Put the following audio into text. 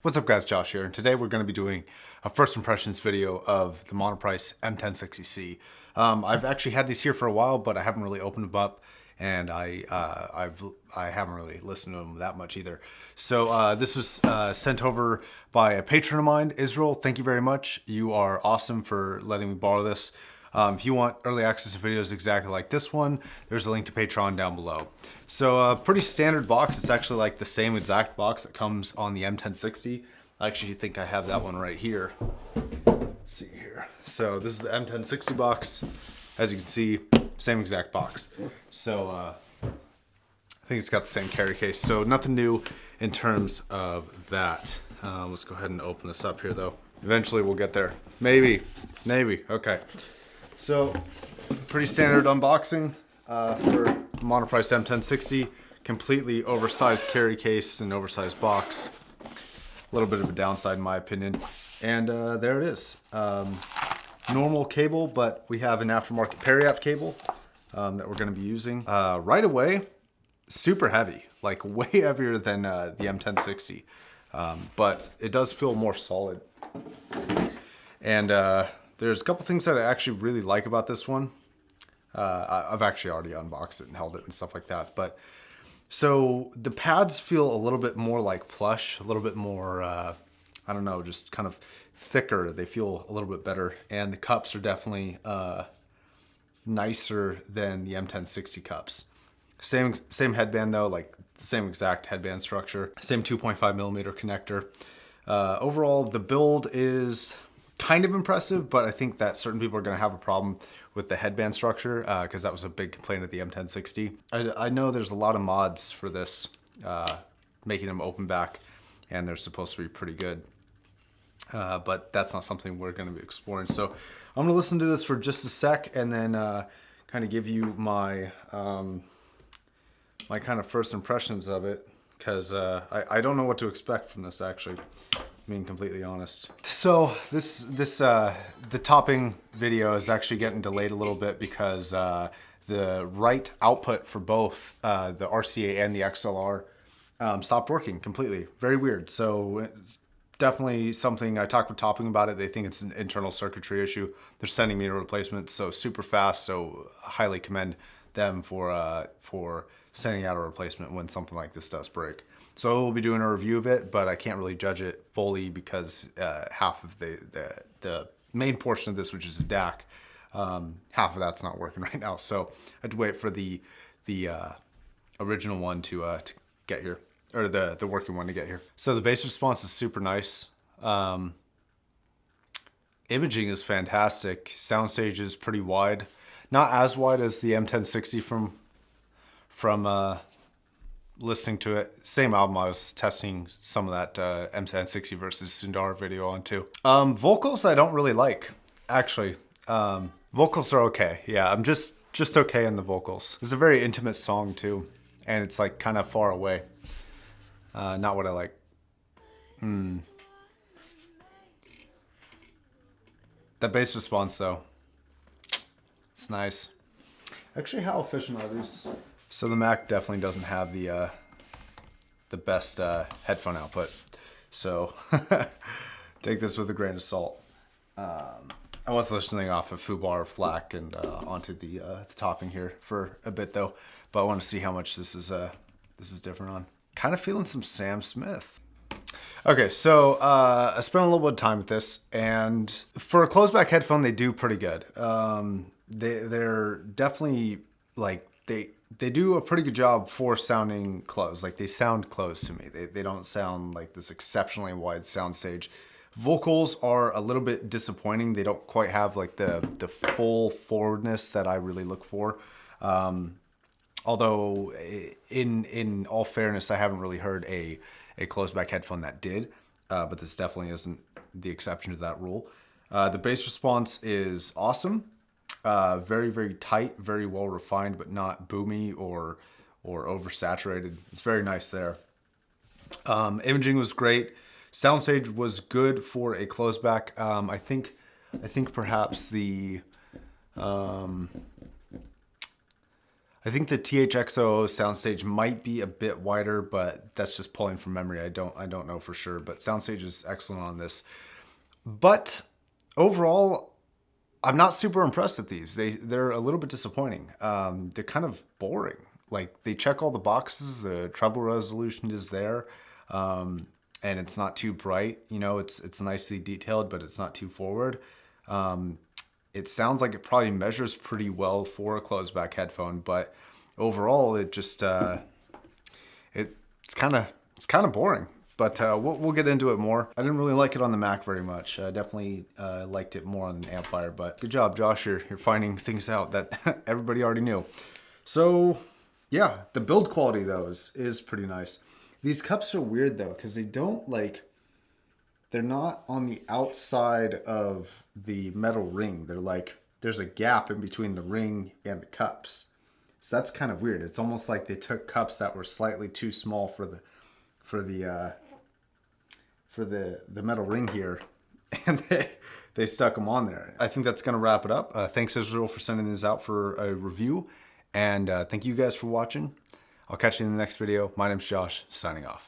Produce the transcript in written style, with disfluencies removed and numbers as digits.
What's up guys, Josh here, and today we're going to be doing a first impressions video of the Monoprice M1060C. I've actually had these here for a while, but I haven't really opened them up, and I haven't really listened to them that much either. So this was sent over by a patron of mine, Israel. Thank you very much. You are awesome for letting me borrow this. If you want early access to videos exactly like this one, there's a link to Patreon down below. So pretty standard box. It's actually like the same exact box that comes on the M1060. I actually think I have that one right here. Let's see here. So this is the M1060 box. As you can see, same exact box. So I think it's got the same carry case. So nothing new in terms of that. Let's go ahead and open this up here though. Eventually we'll get there. Maybe. Okay. So, pretty standard unboxing for Monoprice M1060. Completely oversized carry case and oversized box. A little bit of a downside in my opinion. And there it is. Normal cable, but we have an aftermarket Periapt cable that we're going to be using. Right away, super heavy. Like way heavier than the M1060. But it does feel more solid. And there's a couple things that I actually really like about this one. I've actually already unboxed it and held it and stuff like that. But so the pads feel a little bit more like plush, a little bit more, I don't know, just kind of thicker. They feel a little bit better. And the cups are definitely nicer than the M1060 cups. Same headband though, like the same exact headband structure. Same 2.5 millimeter connector. Overall, the build is kind of impressive, but I think that certain people are going to have a problem with the headband structure because that was a big complaint of the M1060. I know there's a lot of mods for this, making them open back, and they're supposed to be pretty good. But that's not something we're going to be exploring. So I'm going to listen to this for just a sec and then kind of give you my my kind of first impressions of it, because I don't know what to expect from this actually. Being completely honest. So the topping video is actually getting delayed a little bit because the right output for both the RCA and the XLR stopped working completely. Very weird. So it's definitely something I talked with Topping about it. They think it's an internal circuitry issue. They're sending me a replacement so super fast. So I highly commend them for sending out a replacement when something like this does break. So we'll be doing a review of it, but I can't really judge it fully because half of the main portion of this, which is a DAC, half of that's not working right now. So I had to wait for the original one to get here, or the working one to get here. So the bass response is super nice. Imaging is fantastic. Soundstage is pretty wide, not as wide as the M1060 from listening to it. Same album I was testing some of that M1060 versus Sundar video on too. Vocals I don't really like, actually. Vocals are okay. Yeah, I'm just okay in the vocals. It's a very intimate song too, and it's like kind of far away. Not what I like. That bass response though, it's nice. Actually, how efficient are these? So the Mac definitely doesn't have the best headphone output. So take this with a grain of salt. I was listening off of Foobar FLAC and onto the topping here for a bit though, but I want to see how much this is different on. Kind of feeling some Sam Smith. Okay, so I spent a little bit of time with this, and for a closed back headphone, they do pretty good. They're definitely like they do a pretty good job for sounding closed. Like they sound close to me. They don't sound like this exceptionally wide soundstage. Vocals are a little bit disappointing. They don't quite have like the full forwardness that I really look for. Although in all fairness, I haven't really heard a closed back headphone that did, but this definitely isn't the exception to that rule. The bass response is awesome. Very, very tight, very well refined, but not boomy or oversaturated. It's very nice there. Imaging was great. Soundstage was good for a closed back. I think perhaps the I think the THX00 soundstage might be a bit wider, but that's just pulling from memory. I don't know for sure, but soundstage is excellent on this. But overall, I'm not super impressed with these. They're a little bit disappointing. They're kind of boring. Like, they check all the boxes. The treble resolution is there, and it's not too bright. You know, it's nicely detailed, but it's not too forward. It sounds like it probably measures pretty well for a closed back headphone, but overall, it just it's kind of boring. But we'll get into it more. I didn't really like it on the Mac very much. I definitely liked it more on the Amplifier, but good job, Josh. You're finding things out that everybody already knew. So yeah, the build quality though is pretty nice. These cups are weird though, because they don't they're not on the outside of the metal ring. They're like, there's a gap in between the ring and the cups. So that's kind of weird. It's almost like they took cups that were slightly too small for the metal ring here, and they stuck them on there. I think that's gonna wrap it up. Thanks Israel for sending this out for a review, and thank you guys for watching. I'll catch you in the next video. My name's Josh, signing off.